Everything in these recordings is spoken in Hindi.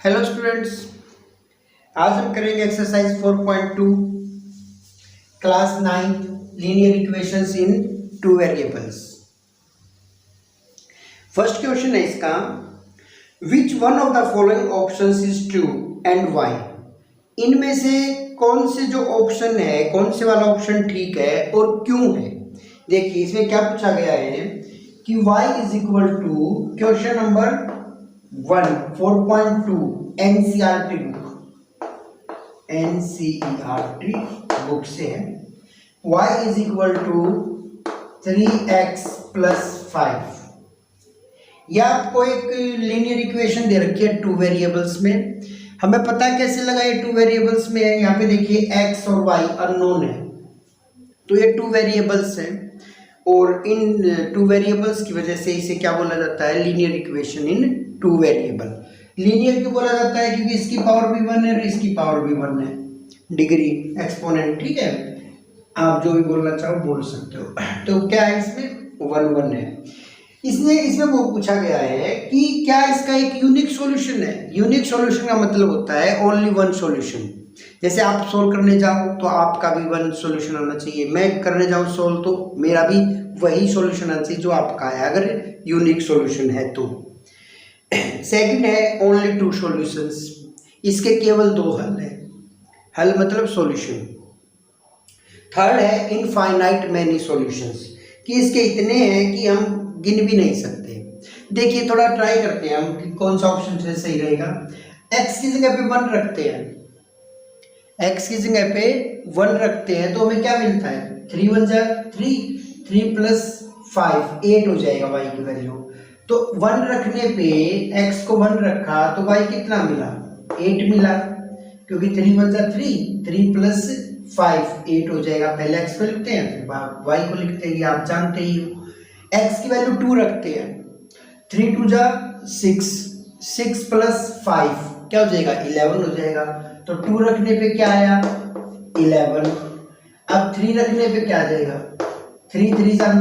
हेलो स्टूडेंट्स, आज हम करेंगे एक्सरसाइज 4.2 क्लास 9 लीनियर इक्वेशंस इन टू वेरिएबल्स। फर्स्ट क्वेश्चन है इसका, which one of the following options is true and why. इनमें से कौन से जो ऑप्शन है, कौन से वाला ऑप्शन ठीक है और क्यों है। देखिए इसमें क्या पूछा गया है कि y is equal to question number 4.2 NCERT book से है। y is equal to 3x plus 5। यह आपको एक लीनियर इक्वेशन दे रखी है टू वेरिएबल्स में। हमें पता कैसे लगा ये टू वेरिएबल्स में है। यहाँ पे देखिए x और y अननोन है, तो ये टू वेरिएबल्स है और इन टू वेरिएबल्स की वजह से इसे क्या बोला जाता है, linear equation in two variable. Linear क्यों बोला जाता है, क्योंकि इसकी पावर भी 1 है और इसकी पावर भी 1 है, डिग्री एक्सपोनेंट। ठीक है, आप जो भी बोलना चाहो बोल सकते हो। तो क्या है इसमें 1 है। इसमें वो पूछा गया है कि क्या इसका एक यूनिक सॉल्यूशन है। यूनिक सॉल्यूशन का मतलब होता है ओनली वन सॉल्यूशन। जैसे आप सोल्व करने जाओ तो आपका भी वन सॉल्यूशन आना चाहिए, मैं करने जाऊँ सोल्व तो मेरा भी वही सॉल्यूशन आना चाहिए जो आपका है, अगर यूनिक सॉल्यूशन है तो। सेकंड है ओनली टू सॉल्यूशंस, इसके केवल दो हल है, हल मतलब सॉल्यूशन। थर्ड है इनफाइनाइट मैनी सॉल्यूशंस, कि इसके इतने हैं कि हम गिन भी नहीं सकते। देखिए थोड़ा ट्राई करते हैं हम कि कौन सा ऑप्शन से सही रहेगा। x की जगह पे 1 रखते हैं, x की जगह पे 1 रखते हैं तो हमें क्या मिलता है, 3 1 जा 3 प्लस 5 8 हो जाएगा y की वैल्यू। तो 1 रखने पे x को 1 रखा तो y कितना मिला, 8 मिला, क्योंकि 3 1 जा 3 प्लस 5 8 हो जाएगा। पहले x को लिखते हैं फिर y को लिखते हैं, ये आप जानते ही हो। x की वैल्यू 2 रखते हैं, 3 2 जा 6 प्लस 5 क्या हो जाएगा, 11 हो जाएगा। तो 2 रखने पे क्या आया 11। अब 3 रखने पे क्या आ जाएगा, 3 3 जा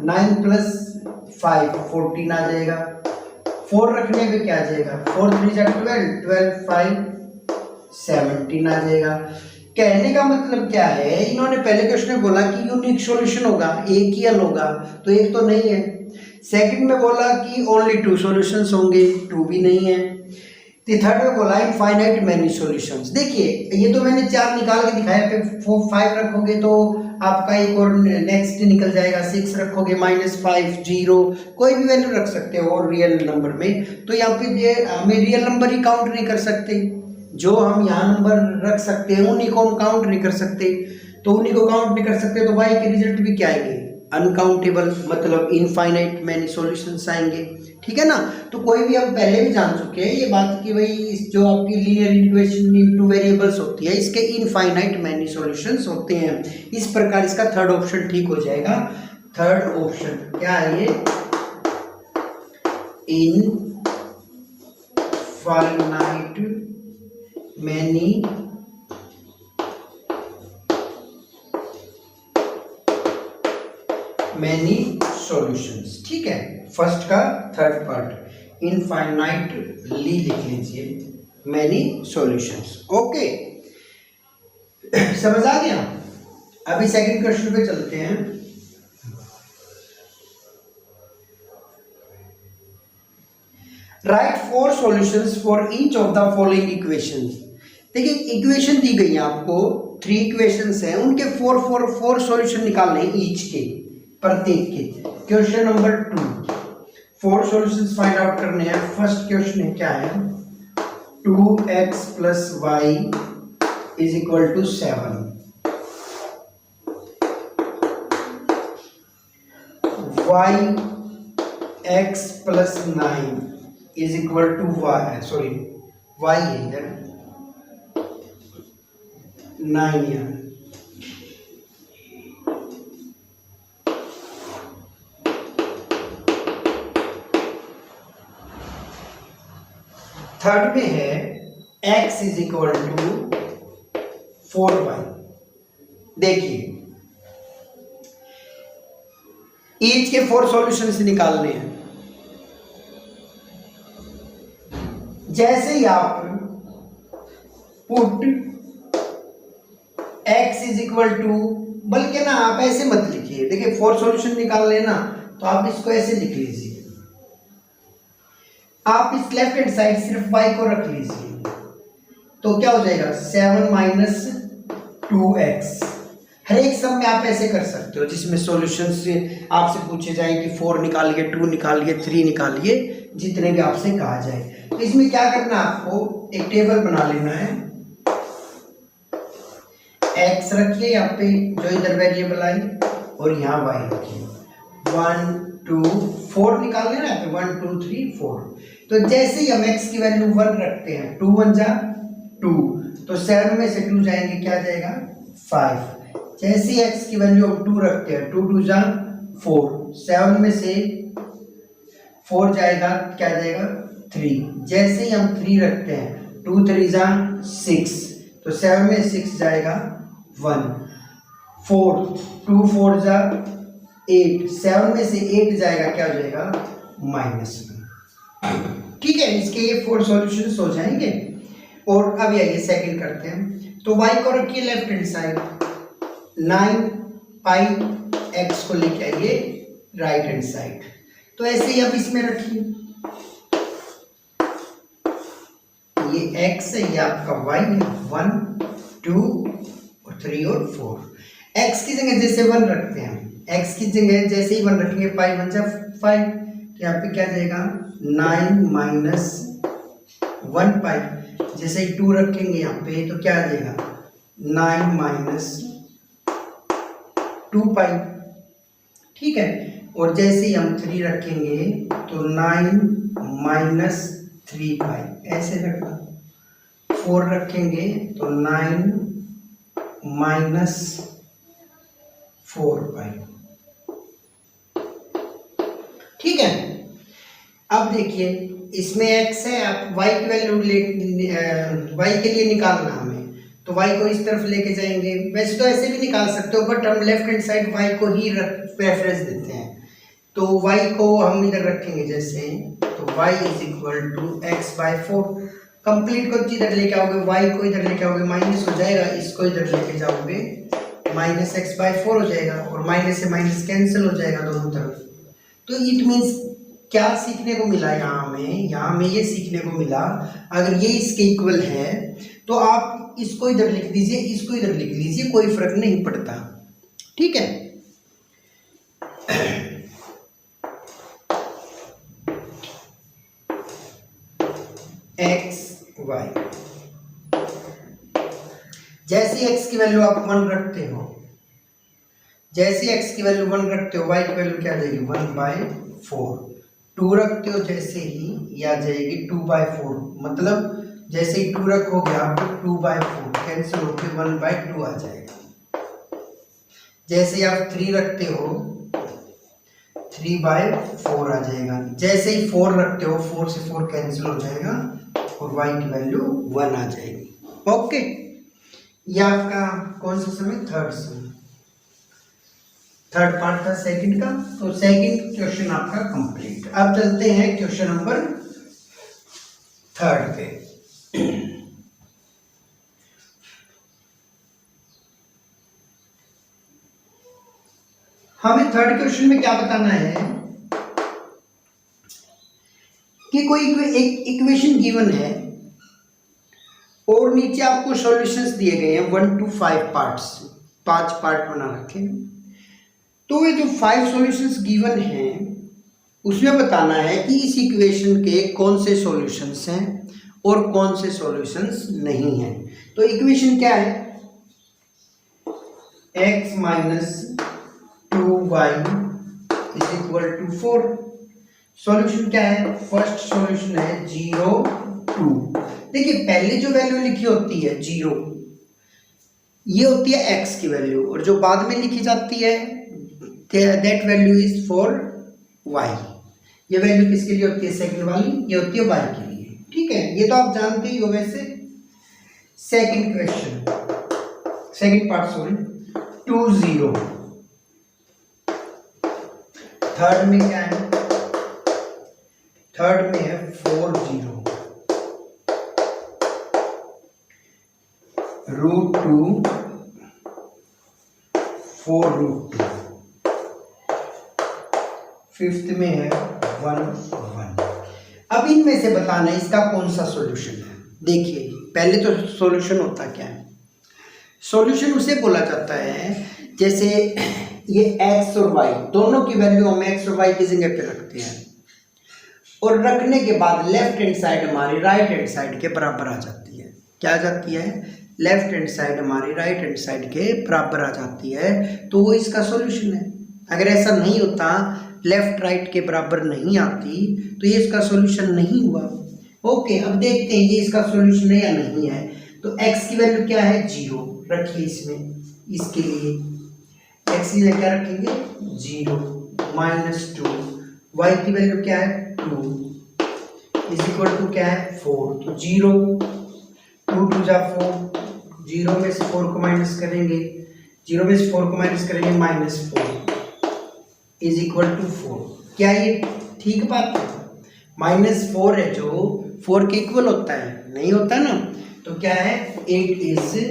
9 प्लस 5 14 आ जाएगा। 4 रखने पे क्या आ जाएगा, 4 3 जा 12 5 17 आ जाएगा। कहने का मतलब क्या है, इन्होंने पहले क्वेश्चन में बोला कि यूनिक सॉल्यूशन होगा, एक ही हल होगा, तो एक तो नहीं है। सेकंड में बोला कि ओनली टू सॉल्यूशंस होंगे, टू भी नहीं है। थर्ड में बोला इनफाइनाइट मैनी सॉल्यूशंस। देखिए ये तो मैंने 4 निकाल के दिखाया, पे 5 रखोगे तो आपका एक और नेक्स्ट निकल जाएगा, 6 रखोगे -5 0 कोई भी वैल्यू रख सकते हो और रियल नंबर में। तो यहाँ पे हमें रियल नंबर ही काउंट नहीं कर सकते, जो हम यहाँ नंबर रख सकते हैं उन्हीं को हम काउंट नहीं कर सकते। तो उन्हीं को काउंट नहीं कर सकते तो y के रिजल्ट भी क्या आएंगे, अनकाउंटेबल, मतलब इनफाइनाइट मैनी सॉल्यूशंस आएंगे। ठीक है ना। तो कोई भी हम पहले भी जान चुके हैं ये बात कि भाई जो आपकी linear equation in two variables होती है इसके इनफाइनाइट मैनी सॉल्यूशंस होते हैं। इस प्रकार इसका थर्ड ऑप्शन ठीक हो जाएगा। थर्ड ऑप्शन क्या है, ये इनफाइनाइट मैनी सॉल्यूशंस। ठीक है, फर्स्ट का थर्ड पार्ट इनफाइनाइटली लिख लीजिए, मैनी सॉल्यूशंस। ओके, समझ आ गया। अभी सेकंड क्वेश्चन पे चलते हैं। Right 4 solutions for each of the following equations. देखिए इक्वेशन दी गई है आपको, 3 इक्वेशंस हैं, उनके 4 सॉल्यूशन निकालने हैं ईच के, प्रत्येक के। Question number 2 4 solutions find out करने हैं। फर्स्ट क्वेश्चन है क्या है, 2x plus y is equal to 7, x plus 9 is equal to y है इधर 9 है। थर्ड में है x is equal to 4y। देखिए ईच के 4 सॉल्यूशंस निकालने हैं। जैसे ही आप put x is equal to, बल्कि ना आप ऐसे मत लिखिए, देखिए 4 सॉल्यूशन निकाल लेना, तो आप इसको ऐसे लिख लीजिए, आप इस लेफ्ट हैंड साइड सिर्फ y को रख लीजिए, तो क्या हो जाएगा 7 माइनस 2x। हर एक सम में आप ऐसे कर सकते हो जिसमें सॉल्यूशन से आपसे पूछे जाए कि 4 निकालिए, 2 निकालिए, 3 निकालिए, जितने भी आपसे कहा जाए। तो इसमें क्या करना है, आपको एक टेबल बना लेना है, x रखिए यहाँ पे जो इधर वेरिएबल आई, और यहाँ y रखिए, 1 2 4 निकाल लेना है, 1 2 3 4। तो जैसे ही हम x की वैल्यू 1 रखते हैं, 2 1 जा 2, तो 7 में से 2 जाएंगे, क्या जाएगा 5। जैसे ही x की वैल्यू हम 2 रखते हैं, 2 2 जा 4, 7 में से 4 जाएगा, क्या जाएगा 3। जैसे ही हम 3 रखते हैं, 2 3 जा 6, तो 7 में 6 जाएगा 1, 4 2 4 जा 8, 7 में से 8 जाएगा, क्या हो जाएगा -1। ठीक है, इसके ये 4 सॉल्यूशंस हो जाएंगे। और अब आइए सेकंड करते हैं। तो y को रखिए लेफ्ट हैंड साइड, 9 पाई x को लेके आइए राइट हैंड साइड, तो ऐसे ही अब इसमें रखिए, ये x है, ये आपका y है, 1 2 और 3 और 4। x की जगह जैसे 1 रखते हैं, x की जगह जैसे ही 1 रखेंगे, पाई 1 जा 5, तो यहाँ पे क्या जाएगा 9 माइनस 1 पाई। जैसे ही 2 रखेंगे यहाँ पे, तो क्या आ जाएगा 9 माइनस 2 पाई। ठीक है, और जैसे ही हम 3 रखेंगे, तो 9 माइनस 3 पाई, ऐसे रखना। 4 रखेंगे तो 9 माइनस 4 पाई। ठीक है, अब देखिए इसमें x है, आप y की वैल्यू y के लिए निकालना हमें, तो y को इस तरफ लेके जाएंगे। वैसे तो ऐसे भी निकाल सकते हो, बट हम लेफ्ट हैंड साइड y को ही प्रेफरेंस देते हैं, तो y को हम इधर रखेंगे जैसे, तो y is equal to x by 4। Complete को इधर लेके आओगे, y को इधर लेके आओगे, माइनस हो जाएगा, इसको इधर लेके जाओगे, माइनस x बाय 4 हो जाएगा, और माइनस से माइनस कैंसिल हो जाएगा दोनों तरफ। तो इट मीन्स क्या सीखने को मिला यहाँ हमें ये सीखने को मिला, अगर ये इसके इक्वल है तो आप इसको इधर लिख दीजिए, इसको इधर लिख लीजिए, कोई फर्क नहीं पड़ता। ठीक है, x y, जैसे x की वैल्यू आप 1 रखते हो, जैसे x की वैल्यू 1 रखते हो, y की वैल्यू क्या आ जाएगी 1/4। 2 रखते हो जैसे ही, या जाएगी 2/4, मतलब जैसे ही 2 रखोगे आप, 2/4 कैंसिल होकर 1/2 आ जाएगा। जैसे ही आप 3 रखते हो, 3/4 आ जाएगा। जैसे ही 4 रखते हो, 4 से 4 कैंसिल हो जाएगा, और y की वैल्यू 1 आ जाएगी। ओके, ये आपका कौन सा समय, थर्ड पार्ट था सेकंड का। तो सेकंड क्वेश्चन आपका कंप्लीट। अब चलते हैं क्वेश्चन नंबर 3 पे। हमें थर्ड क्वेश्चन में क्या बताना है कि कोई एक इक्वेशन गिवन है और नीचे आपको सॉल्यूशंस दिए गए हैं 1 to 5 पार्ट्स, 5 पार्ट बना रखे हैं। तो ये जो 5 सॉल्यूशंस गिवन हैं उसमें बताना है कि इस इक्वेशन के कौन से सॉल्यूशंस हैं और कौन से सॉल्यूशंस नहीं हैं। तो इक्वेशन क्या है, x minus 2y is equal to 4। Solution क्या है, फर्स्ट सॉल्यूशन है 0 2। देखिए पहले जो वैल्यू लिखी होती है 0, ये होती है x की वैल्यू, और जो बाद में लिखी जाती है that value is for y। ये वैल्यू किसके लिए होती है, सेकंड वाली, ये होती है y के लिए। ठीक है, ये तो आप जानते ही हो। वैसे second question, second part sorry, 2 0। Third में क्या है, थर्ड में है 4 0। √2 4√2, फिफ्थ में है 1 1। अब इनमें से बताना है इसका कौन सा सॉल्यूशन है। देखिए पहले तो सॉल्यूशन होता क्या है, सॉल्यूशन उसे बोला जाता है जैसे ये x और y दोनों की वैल्यू हम x और y की जगह पे रखते हैं और रखने के बाद लेफ्ट हैंड साइड हमारी राइट हैंड साइड के बराबर आ जाती है। क्या आ जाती है? लेफ्ट हैंड साइड हमारी राइट हैंड साइड के बराबर आ जाती है, तो वो इसका सॉल्यूशन है। अगर ऐसा नहीं होता, लेफ्ट राइट के बराबर नहीं आती, तो ये इसका सॉल्यूशन नहीं हुआ। ओके, अब देखते हैं ये इसका सॉल्यूशन है या नहीं है। तो x की वैल्यू क्या है? 0 रखिए इसमें, इसके लिए x की वैल्यू क्या रखेंगे? 0 -2। y की वैल्यू क्या है? 2 इज इक्वल टू क्या है? 4। तो 0 2 2 जा 4, 0 में से 4 को माइनस करेंगे, 0 में से 4 को माइनस करेंगे -4 इज इक्वल टू 4। क्या ये ठीक बात है? -4 है जो 4 के इक्वल होता है? नहीं होता ना। तो क्या है? It is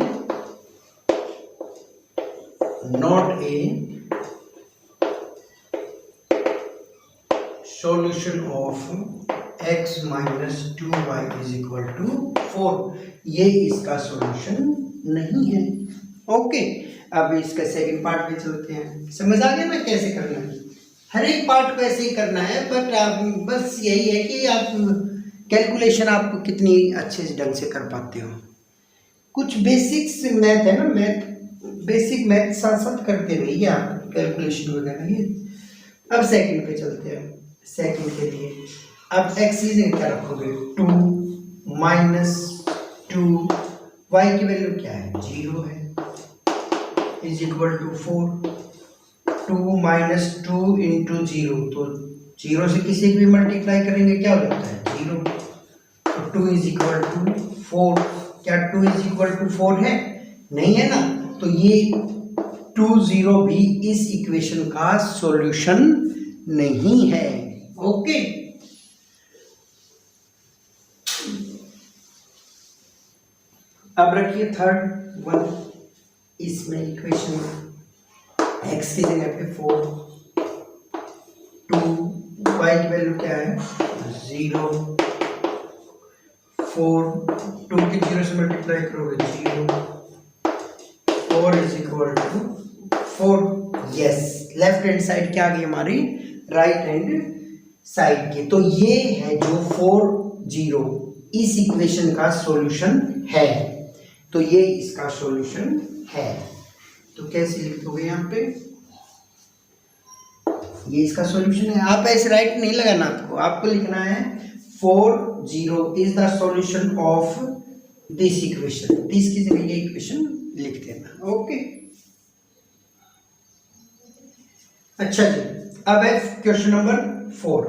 not a solution of x - 2y is equal to 4। ये इसका सॉल्यूशन नहीं है। ओके, अब इसका सेकंड पार्ट पे चलते हैं। समझ आ गया ना कैसे करना है? हर एक पार्ट को ऐसे ही करना है, बट आप बस यही है कि आप कैलकुलेशन आप कितनी अच्छे ढंग से कर पाते हो। कुछ बेसिक्स मैथ है ना, बेसिक मैथ साथ साथ करते रहिए आप, कैलकुलेशन वगैरह ये। अब सेकंड पे चलते हैं। सेकंड के लिए अब x क्या रखोगे? 2 - 2, y की वैल्यू क्या है? 0 है, इज इक्वल टू 4। 2 - 2 इंटू 0, तो 0 से किसी भी मल्टीप्लाई करेंगे क्या हो जाता है? 0। तो 2 इज इक्वल टू 4। क्या 2 इज इक्वल टू 4 है? नहीं है ना। तो ये 2 0 भी इस इक्वेशन का सॉल्यूशन नहीं है। ओके, अब रखिए थर्ड वन। इसमें इक्वेशन x की जगह पे 4, 2, y की वैल्यू क्या है? 0, 4, 2 के 0 से मल्टीप्लाई करोगे 0, 4 is equal to 4। Yes, left hand side क्या आ गई हमारी? राइट हैंड साइड की। तो ये है जो 4 0 इस इक्वेशन का सॉल्यूशन है। तो ये इसका सॉल्यूशन है। तो कैसे लिखोगे यहाँ पे? ये इसका सॉल्यूशन है। आप ऐसे राइट नहीं लगाना, आपको लिखना है 4 0 is the solution of this equation. This की जगह ये इक्वेशन लिख देना। ओके, अच्छा जी, अब है क्वेश्चन नंबर 4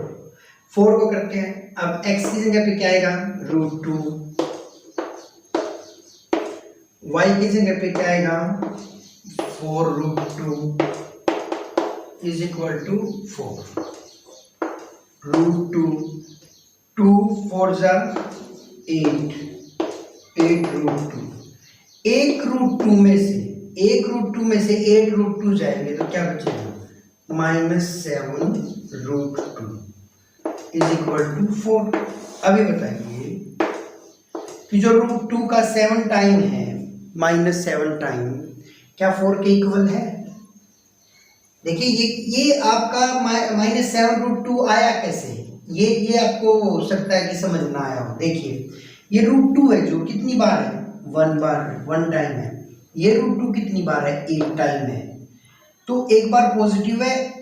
को करते हैं। अब x की जगह पे क्या आएगा? √2। y की जगह पे क्या आएगा? 4√2 इज इक्वल टू 4। √2, 2 4 जा 8, 8√2। एक √2 में से 8√2 जाएंगे तो क्या बचेगा? -7√2 इज इक्वल टू 4। अभी बताइए कि जो √2 का 7 टाइम है, -7 टाइम, क्या 4 के इक्वल है? देखिए ये आपका -7√2 आया कैसे? ये आपको हो सकता है कि समझ ना आया हो। देखिए ये √2 है जो कितनी बार है? 1 टाइम है। ये √2 कितनी बार है? 8 टाइम है। तो एक बार पॉजिटिव है,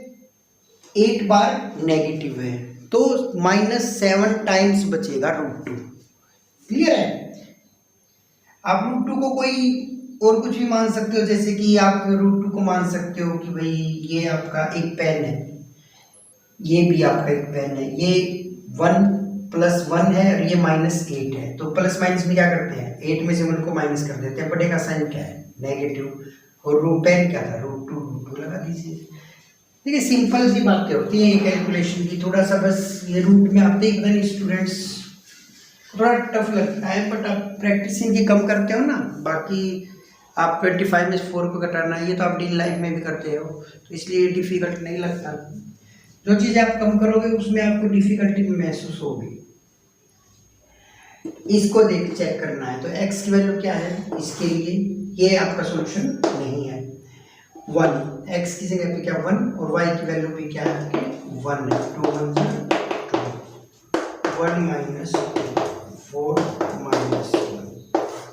8 बार नेगेटिव है, तो -7 टाइम्स बचेगा √2। क्लियर है? आप √2 को कोई और कुछ भी मान सकते हो, जैसे कि आप √2 को मान सकते हो कि भाई ये आपका एक पेन है, ये भी आपका एक पेन है, ये 1 + 1 है और ये -8 है। तो प्लस माइनस में क्या करते हैं? 8 में से 1 को माइनस कर देते हैं। बटे का साइन क्या है? नेगेटिव। और पेन क्या था? √2 लगा दीजिए। देखिए सिंपल सी बातें होती हैं कैलकुलेशन की। थोड़ा सा बस ये रूट में आप देख रहे स्टूडेंट्स थोड़ा टफ लगता है, बट आप प्रैक्टिसिंग की कम करते हो ना, बाकी आप 25 में 4 को घटाना ये तो आप डेली लाइफ में भी करते हो, तो इसलिए डिफिकल्ट नहीं लगता। जो चीज़ आप कम करोगे उसमें आपको डिफिकल्टी महसूस होगी। इसको देख चेक करना है, तो x की वैल्यू क्या है इसके लिए, ये आपका सॉल्यूशन नहीं है 1, x की जगह पे क्या 1 और y की वैल्यू भी क्या है आपके 1 है, 2 1 2 1 माइनस 4 माइनस 1,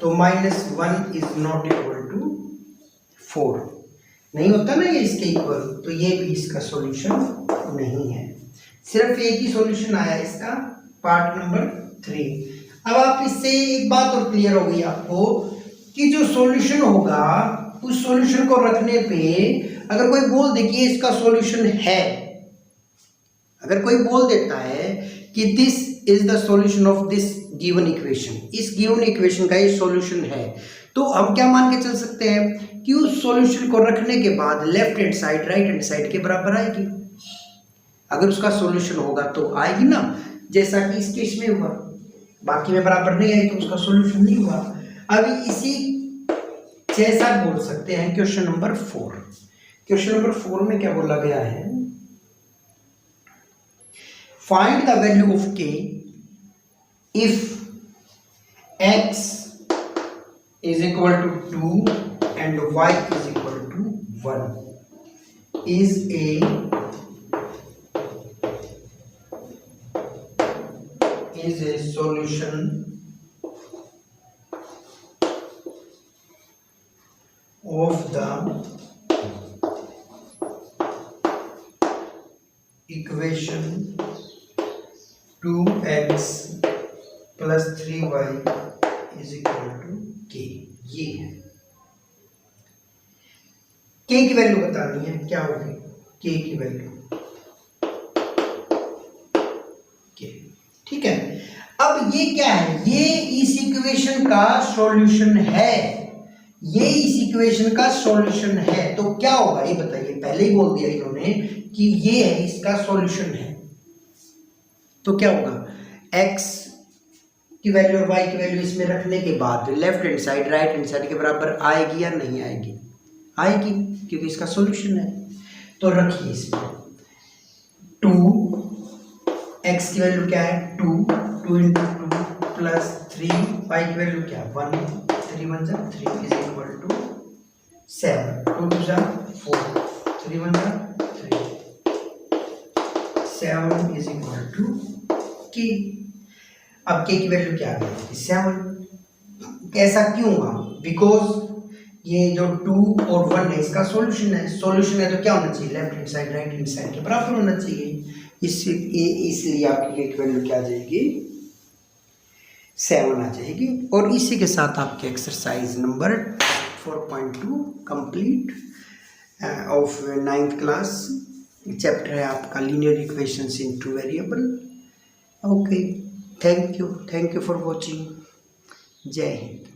तो -1 इज नॉट इक्वल टू 4, नहीं होता ना ये इसके इक्वल, तो ये भी इसका सॉल्यूशन नहीं है। सिर्फ एक ही सॉल्यूशन आया इसका, पार्ट नंबर 3। अब आप इससे एक बात और क्लियर हो गई आपको कि जो सॉल्यूशन होगा उस सॉल्यूशन को रखने पे अगर कोई बोल दे कि इसका सॉल्यूशन है, अगर कोई बोल देता है कि this is the solution of this given equation, इस गिवन इक्वेशन का ये सॉल्यूशन है, तो हम क्या मान के चल सकते हैं कि उस सॉल्यूशन को रखने के बाद left hand side right hand side के बराबर आएगी। अगर उसका सॉल्यूशन होगा तो आएगी ना, जैसा कि इस केस में हुआ, बाकी में बराबर नहीं आई तो उसका सॉल्यूशन नहीं हुआ। अभी इसी जैसा बोल सकते हैं क्वेश्चन नंबर 4। क्वेश्चन नंबर 4 में क्या बोला गया है, find the value of k if x is equal to 2 and y is equal to 1 is a solution of the equation 2x plus 3y is equal to k। ये है k की वैल्यू बतानी है, क्या होगी k की वैल्यू k, ठीक है। अब ये क्या है, ये इस इक्वेशन का सॉल्यूशन है, ये इस इक्वेशन का सॉल्यूशन है, तो क्या होगा ये बताइए, पहले ही बोल दिया इन्होंने कि ये है इसका सॉल्यूशन है, तो क्या होगा x की वैल्यू और y की वैल्यू इसमें रखने के बाद left hand side right hand side के बराबर आएगी या नहीं आएगी, आएगी क्योंकि इसका सॉल्यूशन है। तो रखिए इसमें 2 x की वैल्यू क्या है 2 2 इंटू 2 प्लस 3 y की वैल्यू क्या 1 3 1 जा 3 इज इक्वल टू 7 2 2 जा 4 3 1 जा 3 7 इज इक्वल टू k। अब k की वैल्यू क्या आ गई 7। ऐसा क्यों हुआ, बिकॉज ये जो 2 और 1 है इसका सॉल्यूशन है, सॉल्यूशन है तो क्या होना चाहिए left hand side right hand side के बराबर होना चाहिए, इसलिए आपकी k की वैल्यू क्या आ जाएगी 7 आ जाएगी। और इसी के साथ आपके exercise number 4.2 complete of 9th class, chapter है आपका linear equations in 2 variable. Okay, thank you for watching. जय हिंद।